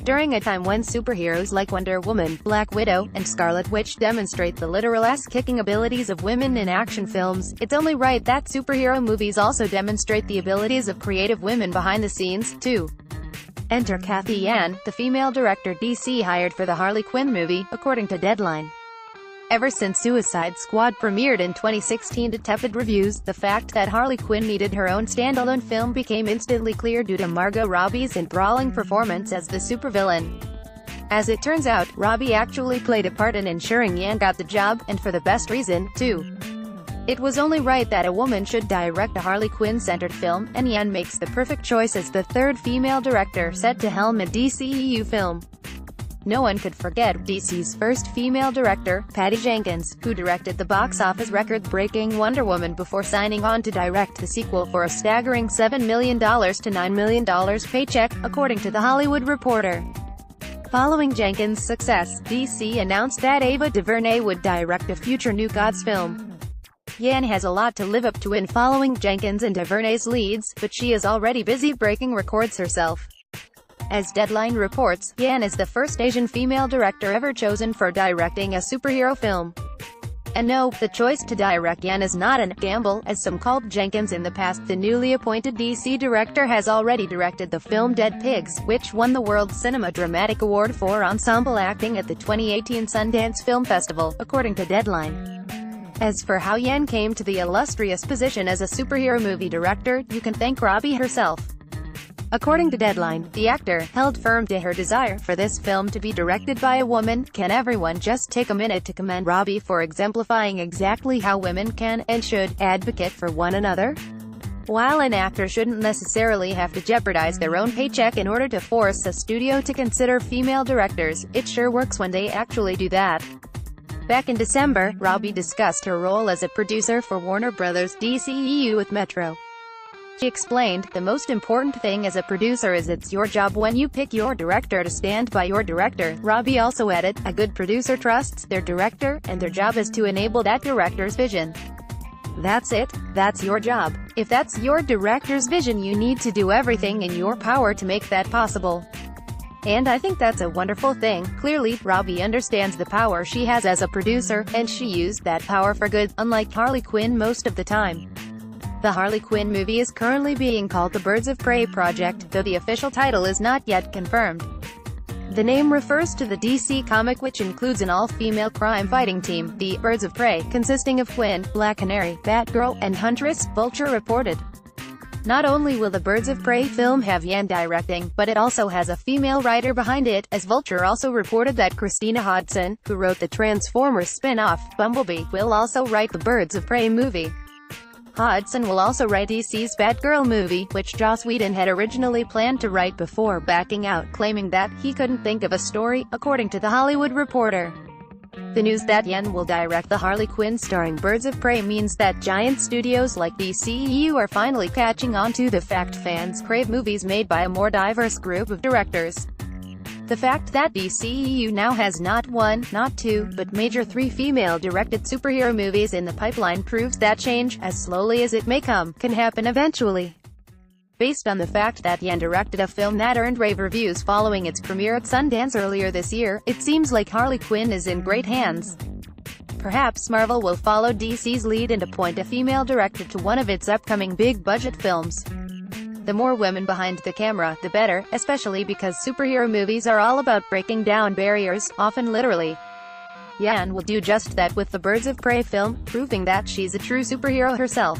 During a time when superheroes like Wonder Woman, Black Widow, and Scarlet Witch demonstrate the literal ass-kicking abilities of women in action films, it's only right that superhero movies also demonstrate the abilities of creative women behind the scenes, too. Enter Cathy Yan, the female director DC hired for the Harley Quinn movie, according to Deadline. Ever since Suicide Squad premiered in 2016 to tepid reviews, the fact that Harley Quinn needed her own standalone film became instantly clear due to Margot Robbie's enthralling performance as the supervillain. As it turns out, Robbie actually played a part in ensuring Yan got the job, and for the best reason, too. It was only right that a woman should direct a Harley Quinn-centered film, and Yan makes the perfect choice as the third female director set to helm a DCEU film. No one could forget DC's first female director, Patty Jenkins, who directed the box office record-breaking Wonder Woman before signing on to direct the sequel for a staggering $7 million to $9 million paycheck, according to The Hollywood Reporter. Following Jenkins' success, DC announced that Ava DuVernay would direct a future New Gods film. Yan has a lot to live up to in following Jenkins and DuVernay's leads, but she is already busy breaking records herself. As Deadline reports, Yan is the first Asian female director ever chosen for directing a superhero film. And no, the choice to direct Yan is not a gamble, as some called Jenkins in the past. The newly appointed DC director has already directed the film Dead Pigs, which won the World Cinema Dramatic Award for ensemble acting at the 2018 Sundance Film Festival, according to Deadline. As for how Yan came to the illustrious position as a superhero movie director, you can thank Robbie herself. According to Deadline, the actor held firm to her desire for this film to be directed by a woman. Can everyone just take a minute to commend Robbie for exemplifying exactly how women can, and should, advocate for one another? While an actor shouldn't necessarily have to jeopardize their own paycheck in order to force a studio to consider female directors, it sure works when they actually do that. Back in December, Robbie discussed her role as a producer for Warner Bros. DCEU with Metro. She explained, "The most important thing as a producer is it's your job when you pick your director to stand by your director." Robbie also added, "A good producer trusts their director, and their job is to enable that director's vision. That's it. That's your job. If that's your director's vision, you need to do everything in your power to make that possible." And I think that's a wonderful thing. Clearly, Robbie understands the power she has as a producer, and she used that power for good, unlike Harley Quinn most of the time. The Harley Quinn movie is currently being called the Birds of Prey Project, though the official title is not yet confirmed. The name refers to the DC comic, which includes an all-female crime-fighting team, the Birds of Prey, consisting of Quinn, Black Canary, Batgirl, and Huntress, Vulture reported. Not only will the Birds of Prey film have Yan directing, but it also has a female writer behind it, as Vulture also reported that Christina Hodson, who wrote the Transformers spin-off, Bumblebee, will also write the Birds of Prey movie. Hodson will also write DC's Batgirl movie, which Joss Whedon had originally planned to write before backing out, claiming that he couldn't think of a story, according to The Hollywood Reporter. The news that Yan will direct the Harley Quinn starring Birds of Prey means that giant studios like DCEU are finally catching on to the fact fans crave movies made by a more diverse group of directors. The fact that DCEU now has not one, not two, but major 3 female-directed superhero movies in the pipeline proves that change, as slowly as it may come, can happen eventually. Based on the fact that Yan directed a film that earned rave reviews following its premiere at Sundance earlier this year, it seems like Harley Quinn is in great hands. Perhaps Marvel will follow DC's lead and appoint a female director to one of its upcoming big-budget films. The more women behind the camera, the better, especially because superhero movies are all about breaking down barriers, often literally. Yan will do just that with the Birds of Prey film, proving that she's a true superhero herself.